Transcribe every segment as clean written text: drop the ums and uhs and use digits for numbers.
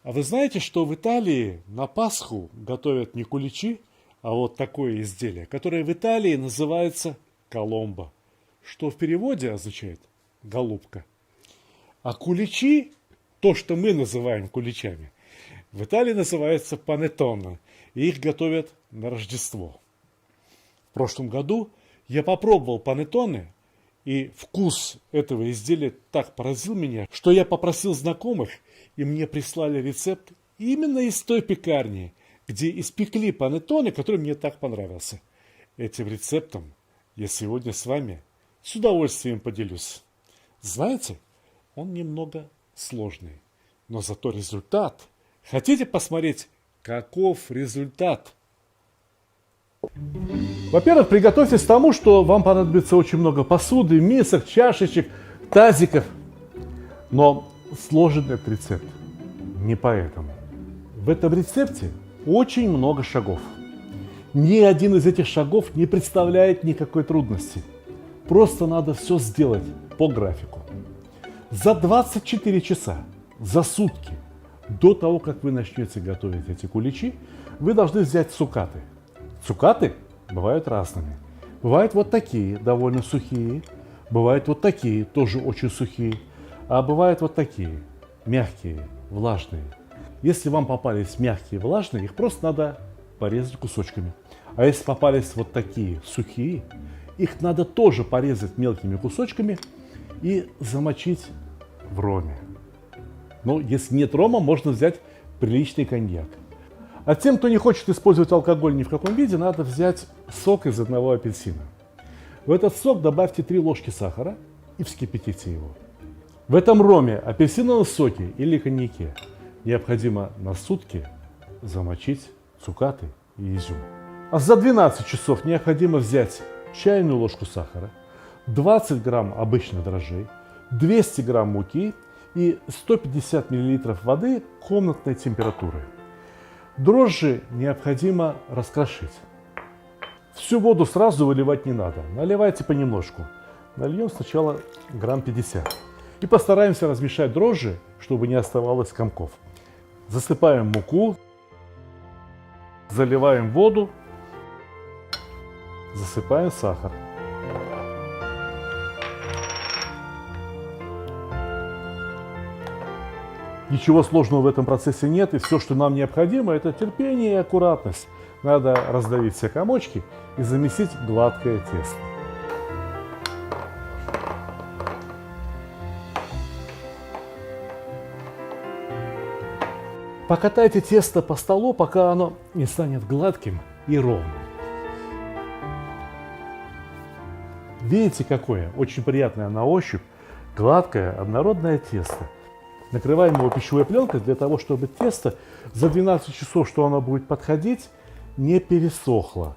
А вы знаете, что в Италии на Пасху готовят не куличи, а вот такое изделие, которое в Италии называется коломбо, что в переводе означает голубка. А куличи, то, что мы называем куличами, в Италии называется панеттоне, и их готовят на Рождество. В прошлом году я попробовал панеттоне, и вкус этого изделия так поразил меня, что я попросил знакомых, и мне прислали рецепт именно из той пекарни, где испекли панеттоне, который мне так понравился. Этим рецептом я сегодня с вами с удовольствием поделюсь. Знаете, он немного сложный, но зато результат. Хотите посмотреть, каков результат? Во-первых, приготовьтесь к тому, что вам понадобится очень много посуды, мисок, чашечек, тазиков. Но сложен этот рецепт не поэтому. В этом рецепте очень много шагов. Ни один из этих шагов не представляет никакой трудности. Просто надо все сделать по графику. За 24 часа, за сутки, до того, как вы начнете готовить эти куличи, вы должны взять цукаты. Цукаты бывают разными. Бывают вот такие, довольно сухие. Бывают вот такие, тоже очень сухие. А бывают вот такие, мягкие, влажные. Если вам попались мягкие, влажные, их просто надо порезать кусочками. А если попались вот такие, сухие, их надо тоже порезать мелкими кусочками и замочить в роме. Но если нет рома, можно взять приличный коньяк. А тем, кто не хочет использовать алкоголь ни в каком виде, надо взять сок из одного апельсина. В этот сок добавьте 3 ложки сахара и вскипятите его. В этом роме, апельсиновом соке или коньяке необходимо на сутки замочить цукаты и изюм. А за 12 часов необходимо взять чайную ложку сахара, 20 грамм обычных дрожжей, 200 грамм муки и 150 миллилитров воды комнатной температуры. Дрожжи необходимо раскрошить. Всю воду сразу выливать не надо. Наливайте понемножку. Нальем сначала грамм 50. И постараемся размешать дрожжи, чтобы не оставалось комков. Засыпаем муку, заливаем воду, засыпаем сахар. Ничего сложного в этом процессе нет, и все, что нам необходимо, это терпение и аккуратность. Надо раздавить все комочки и замесить гладкое тесто. Покатайте тесто по столу, пока оно не станет гладким и ровным. Видите, какое очень приятное на ощупь, гладкое, однородное тесто. Накрываем его пищевой пленкой для того, чтобы тесто за 12 часов, что оно будет подходить, не пересохло.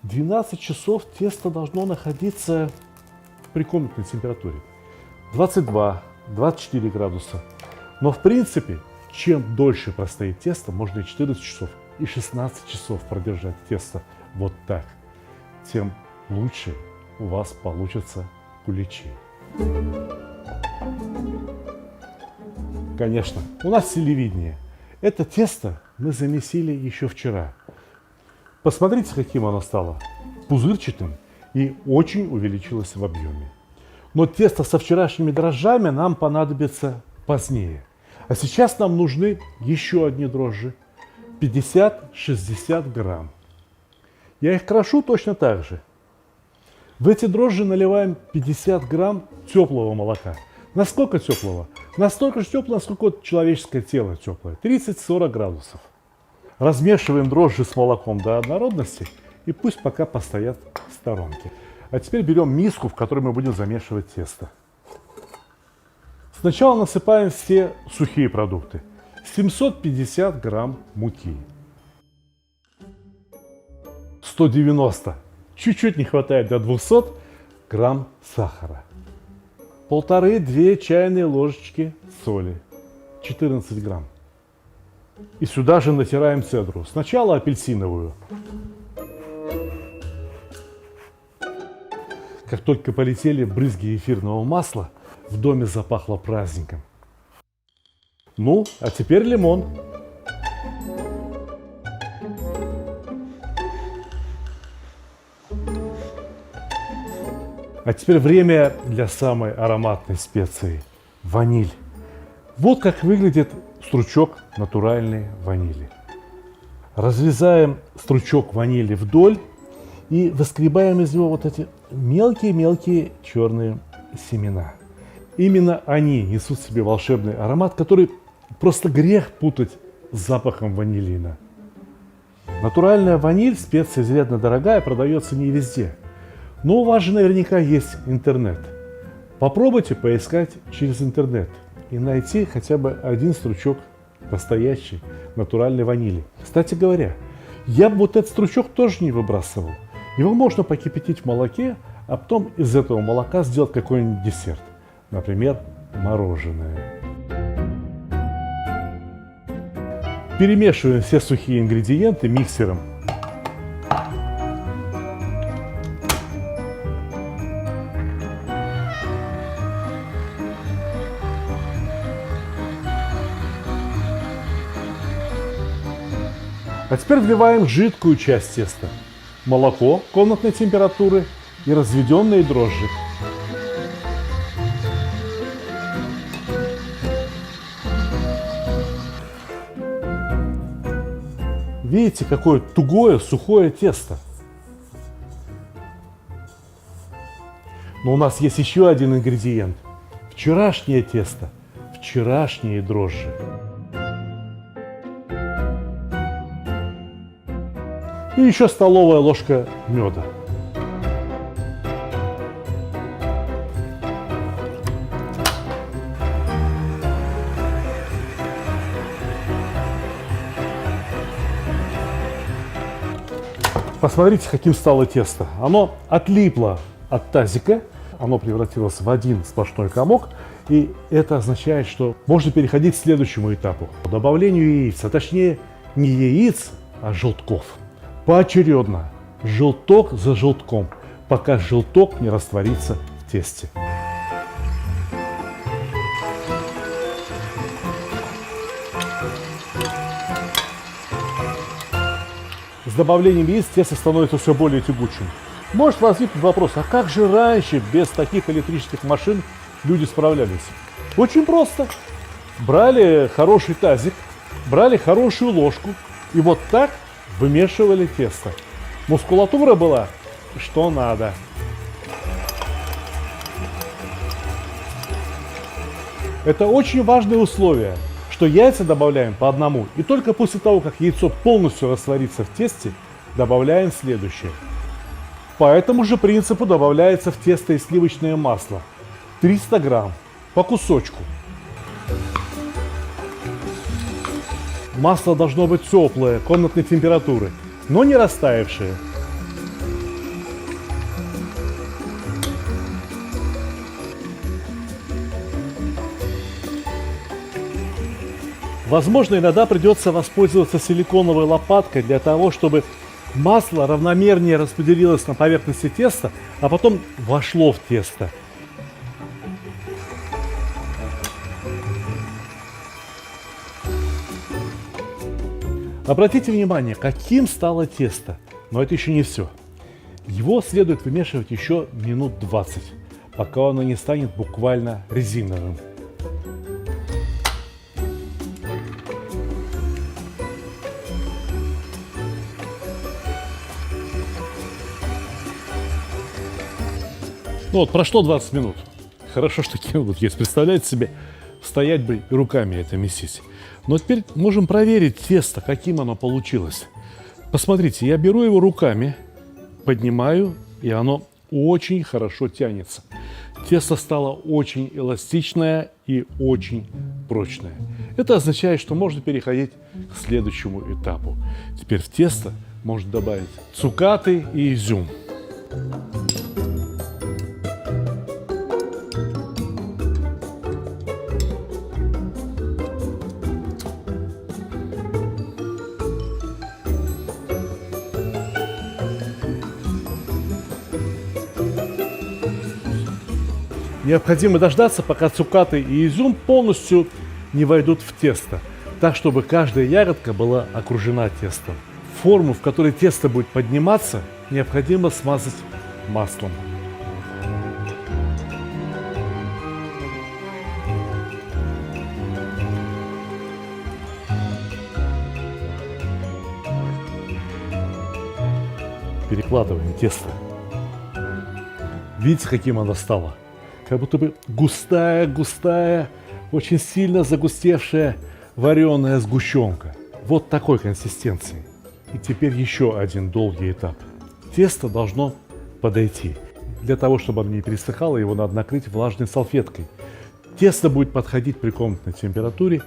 12 часов тесто должно находиться при комнатной температуре. 22-24 градуса. Но в принципе, чем дольше простоит тесто, можно и 14 часов, и 16 часов продержать тесто вот так, тем лучше у вас получатся куличи. Конечно, у нас телевидение. Это тесто мы замесили еще вчера. Посмотрите, каким оно стало. Пузырчатым и очень увеличилось в объеме. Но тесто со вчерашними дрожжами нам понадобится позднее. А сейчас нам нужны еще одни дрожжи. 50-60 грамм. Я их крошу точно так же. В эти дрожжи наливаем 50 грамм теплого молока. Насколько теплого? Настолько же теплого, насколько человеческое тело теплое. 30-40 градусов. Размешиваем дрожжи с молоком до однородности и пусть пока постоят в сторонке. А теперь берем миску, в которой мы будем замешивать тесто. Сначала насыпаем все сухие продукты. 750 грамм муки. 190, чуть-чуть не хватает до 200 грамм сахара. 1,5-2 чайные ложечки соли, 14 грамм. И сюда же натираем цедру. Сначала апельсиновую. Как только полетели брызги эфирного масла, в доме запахло праздником. Ну, а теперь лимон. А теперь время для самой ароматной специи – ваниль. Вот как выглядит стручок натуральной ванили. Разрезаем стручок ванили вдоль и выскребаем из него вот эти мелкие-мелкие черные семена. Именно они несут в себе волшебный аромат, который просто грех путать с запахом ванилина. Натуральная ваниль, специя изрядно дорогая, продается не везде. Но у вас же наверняка есть интернет. Попробуйте поискать через интернет и найти хотя бы один стручок настоящей натуральной ванили. Кстати говоря, я бы вот этот стручок тоже не выбрасывал. Его можно покипятить в молоке, а потом из этого молока сделать какой-нибудь десерт. Например, мороженое. Перемешиваем все сухие ингредиенты миксером. А теперь вливаем жидкую часть теста. Молоко комнатной температуры и разведенные дрожжи. Видите, какое тугое, сухое тесто. Но у нас есть еще один ингредиент. Вчерашнее тесто, вчерашние дрожжи. И еще столовая ложка меда. Посмотрите, каким стало тесто. Оно отлипло от тазика, оно превратилось в один сплошной комок. И это означает, что можно переходить к следующему этапу. По добавлению яиц, а точнее не яиц, а желтков. Поочередно, желток за желтком, пока желток не растворится в тесте. С добавлением яиц тесто становится все более тягучим. Может возникнуть вопрос, а как же раньше без таких электрических машин люди справлялись? Очень просто. Брали хороший тазик, брали хорошую ложку и вот так вымешивали тесто. Мускулатура была что надо. Это очень важное условие, что яйца добавляем по одному. И только после того, как яйцо полностью растворится в тесте, добавляем следующее. По этому же принципу добавляется в тесто и сливочное масло. 300 грамм по кусочку. Масло должно быть теплое, комнатной температуры, но не растаявшее. Возможно, иногда придется воспользоваться силиконовой лопаткой для того, чтобы масло равномернее распределилось на поверхности теста, а потом вошло в тесто. Обратите внимание, каким стало тесто. Но это еще не все. Его следует вымешивать еще минут 20, пока оно не станет буквально резиновым. Ну вот, прошло 20 минут. Хорошо, что вот есть. Представляете себе, стоять бы и руками это месить. Но теперь можем проверить тесто, каким оно получилось. Посмотрите, я беру его руками, поднимаю, и оно очень хорошо тянется. Тесто стало очень эластичное и очень прочное. Это означает, что можно переходить к следующему этапу. Теперь в тесто можно добавить цукаты и изюм. Необходимо дождаться, пока цукаты и изюм полностью не войдут в тесто, так, чтобы каждая ягодка была окружена тестом. Форму, в которой тесто будет подниматься, необходимо смазать маслом. перекладываем тесто. Видите, каким оно стало? Как будто бы густая, очень сильно загустевшая вареная сгущенка. Вот такой консистенции. И теперь еще один долгий этап. Тесто должно подойти. Для того, чтобы оно не пересыхало, его надо накрыть влажной салфеткой. Тесто будет подходить при комнатной температуре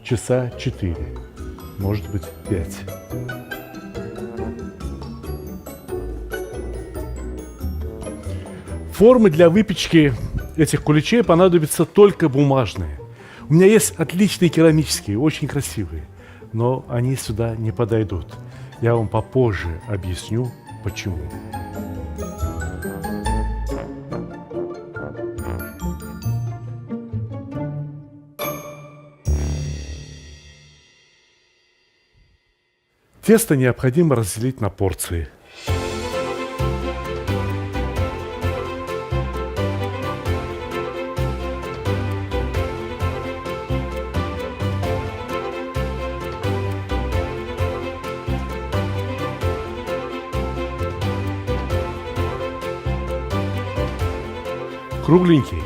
часа 4, может быть 5. Формы для выпечки этих куличей понадобятся только бумажные. У меня есть отличные керамические, очень красивые, но они сюда не подойдут. Я вам попозже объясню, почему. Тесто необходимо разделить на порции. Кругленький,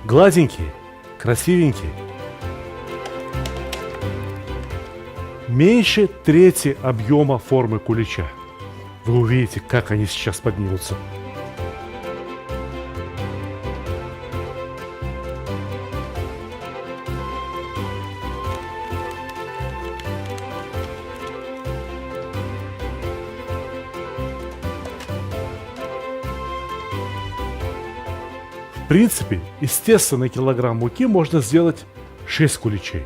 гладенький, красивенький. Меньше трети объема формы кулича. Вы увидите, как они сейчас поднимутся. В принципе, из теста на килограмм муки можно сделать 6 куличей.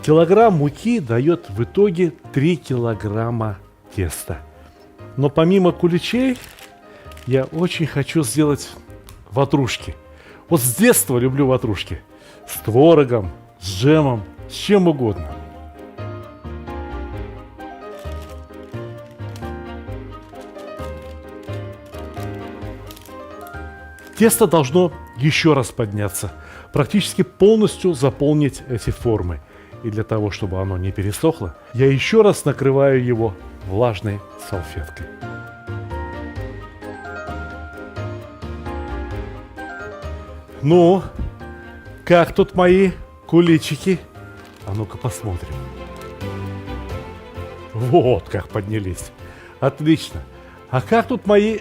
Килограмм муки дает в итоге 3 килограмма теста. Но помимо куличей, я очень хочу сделать ватрушки. Вот с детства люблю ватрушки. С творогом, с джемом, с чем угодно. Тесто должно еще раз подняться, практически полностью заполнить эти формы. И для того, чтобы оно не пересохло, я еще раз накрываю его влажной салфеткой. Ну, как тут мои куличики? А ну-ка посмотрим. Вот как поднялись. Отлично. А как тут мои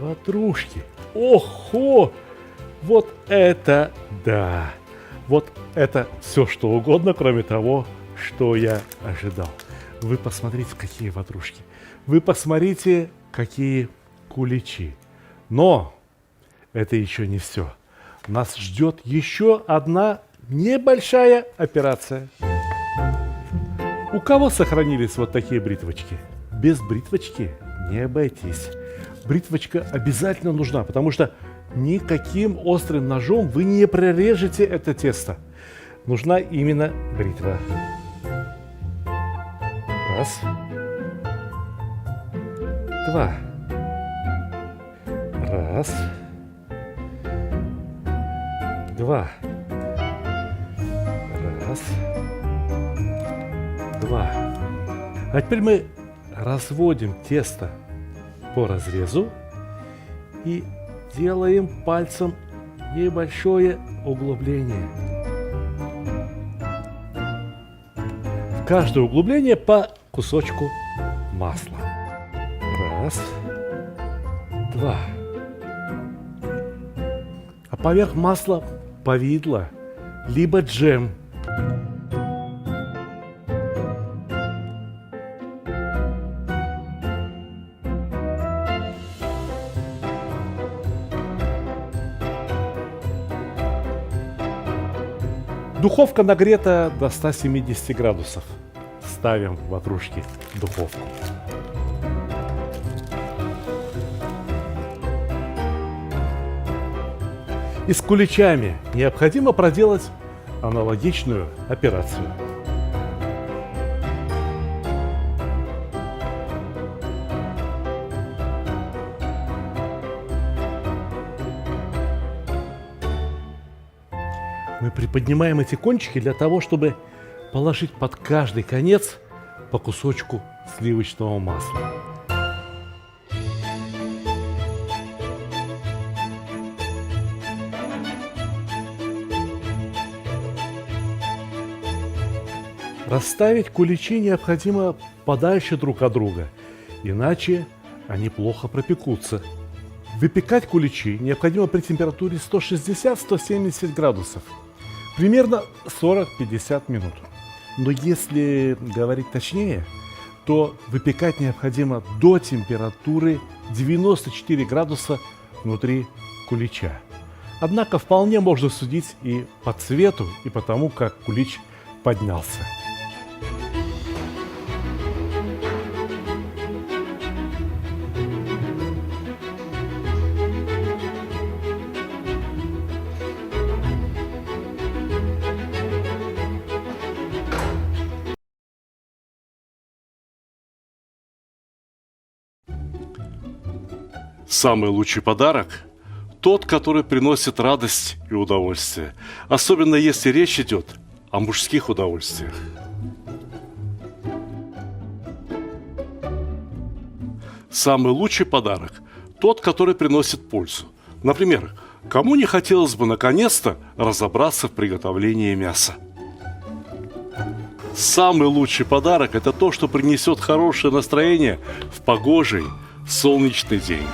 ватрушки? Ого! Вот это да! Вот это все, что угодно, кроме того, что я ожидал. Вы посмотрите, какие ватрушки. Вы посмотрите, какие куличи. Но это еще не все. Нас ждет еще одна небольшая операция. У кого сохранились вот такие бритвочки? Без бритвочки не обойтись. Бритвочка обязательно нужна, потому что никаким острым ножом вы не прорежете это тесто. Нужна именно бритва. Раз. Два. Раз. Два. Раз. Два. А теперь мы разводим тесто по разрезу и делаем пальцем небольшое углубление. В каждое углубление по кусочку масла. Раз, два. А поверх масла повидло, либо джем. Духовка нагрета до 170 градусов. Ставим ватрушки в духовку. И с куличами необходимо проделать аналогичную операцию. Мы приподнимаем эти кончики для того, чтобы положить под каждый конец по кусочку сливочного масла. Расставить куличи необходимо подальше друг от друга, иначе они плохо пропекутся. Выпекать куличи необходимо при температуре 160-170 градусов, примерно 40-50 минут. Но если говорить точнее, то выпекать необходимо до температуры 94 градуса внутри кулича. Однако вполне можно судить и по цвету, и по тому, как кулич поднялся. Самый лучший подарок – тот, который приносит радость и удовольствие, особенно если речь идет о мужских удовольствиях. Самый лучший подарок – тот, который приносит пользу. Например, кому не хотелось бы наконец-то разобраться в приготовлении мяса? Самый лучший подарок – это то, что принесет хорошее настроение в погожий, солнечный день.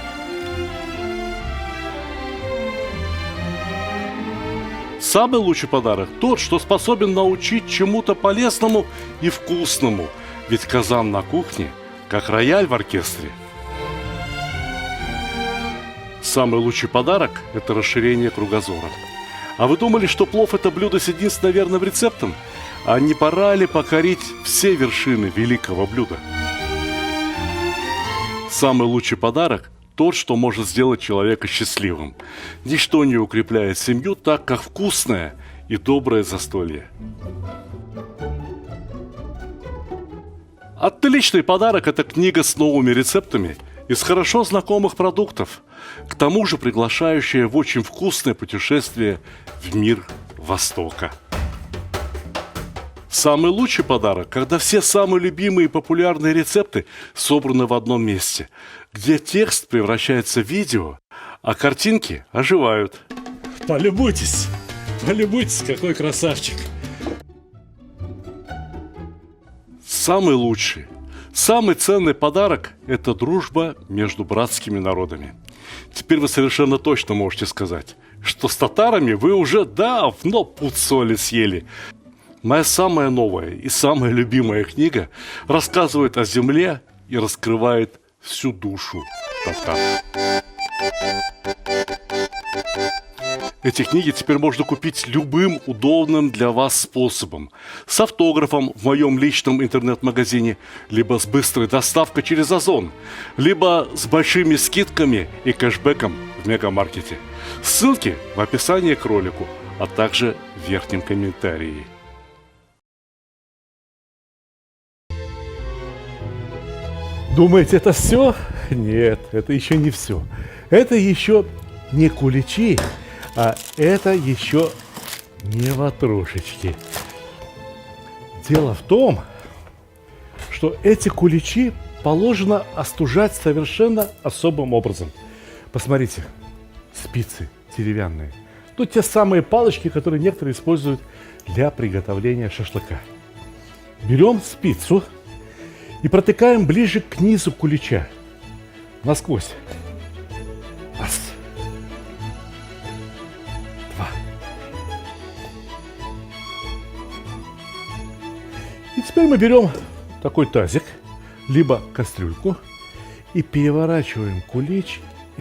Самый лучший подарок – тот, что способен научить чему-то полезному и вкусному, ведь казан на кухне, как рояль в оркестре. Самый лучший подарок – это расширение кругозора. А вы думали, что плов – это блюдо с единственно верным рецептом? А не пора ли покорить все вершины великого блюда? Самый лучший подарок – тот, что может сделать человека счастливым. Ничто не укрепляет семью так, как вкусное и доброе застолье. Отличный подарок – это книга с новыми рецептами из хорошо знакомых продуктов, к тому же приглашающая в очень вкусное путешествие в мир Востока. Самый лучший подарок, когда все самые любимые и популярные рецепты собраны в одном месте, где текст превращается в видео, а картинки оживают. Полюбуйтесь, какой красавчик. Самый лучший, самый ценный подарок – это дружба между братскими народами. Теперь вы совершенно точно можете сказать, что с татарами вы уже давно пуд соли съели. Моя самая новая и самая любимая книга рассказывает о земле и раскрывает всю душу татар. Эти книги теперь можно купить любым удобным для вас способом. С автографом в моем личном интернет-магазине, либо с быстрой доставкой через Озон, либо с большими скидками и кэшбэком в мегамаркете. Ссылки в описании к ролику, а также в верхнем комментарии. Думаете, это все? Нет, это еще не все. Это еще не куличи, а это еще не ватрушечки. Дело в том, что эти куличи положено остужать совершенно особым образом. Посмотрите, спицы деревянные. Тут те самые палочки, которые некоторые используют для приготовления шашлыка. Берем спицу и протыкаем ближе к низу кулича, насквозь. Раз. Два. И теперь мы берем такой тазик, либо кастрюльку, и переворачиваем кулич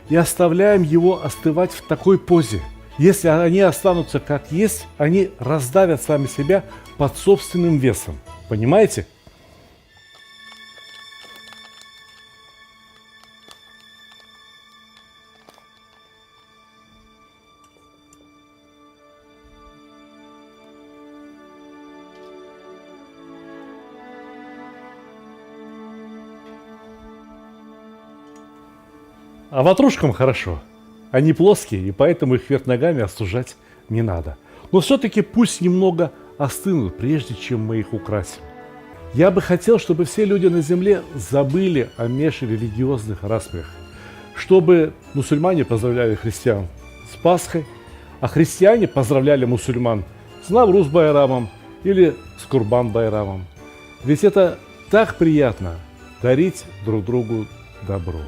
и оставляем его остывать в такой позе. Если они останутся как есть, они раздавят сами себя под собственным весом. Понимаете? А ватрушкам хорошо. Они плоские, и поэтому их вверх ногами остужать не надо. Но все-таки пусть немного остынут, прежде чем мы их украсим. Я бы хотел, чтобы все люди на земле забыли о межрелигиозных распрях. Чтобы мусульмане поздравляли христиан с Пасхой, а христиане поздравляли мусульман с Навруз Байрамом или с Курбан-Байрамом. Ведь это так приятно дарить друг другу добро.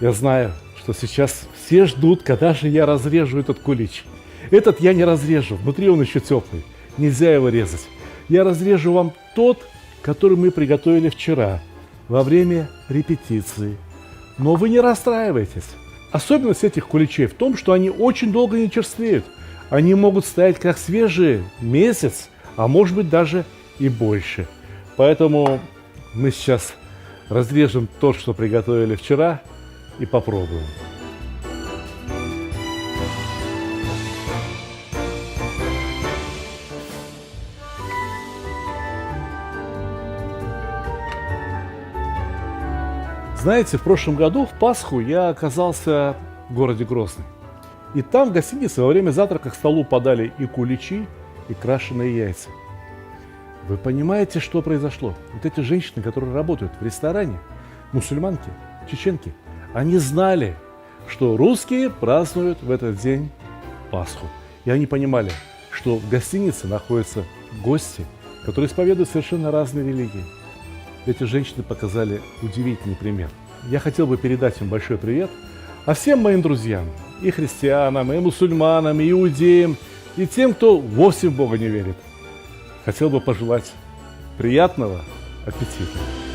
Я знаю, что сейчас все ждут, когда же я разрежу этот кулич. Этот я не разрежу, внутри он еще теплый, нельзя его резать. Я разрежу вам тот, который мы приготовили вчера, во время репетиции. Но вы не расстраивайтесь. Особенность этих куличей в том, что они очень долго не черствеют. Они могут стоять как свежие месяц, а может быть даже и больше. Поэтому мы сейчас разрежем то, что приготовили вчера, и попробуем. Знаете, в прошлом году в Пасху я оказался в городе Грозный. И там в гостинице во время завтрака к столу подали и куличи, и крашеные яйца. Вы понимаете, что произошло? Вот эти женщины, которые работают в ресторане, мусульманки, чеченки, они знали, что русские празднуют в этот день Пасху. И они понимали, что в гостинице находятся гости, которые исповедуют совершенно разные религии. Эти женщины показали удивительный пример. Я хотел бы передать им большой привет, а всем моим друзьям, и христианам, и мусульманам, и иудеям, и тем, кто вовсе в Бога не верит, хотел бы пожелать приятного аппетита.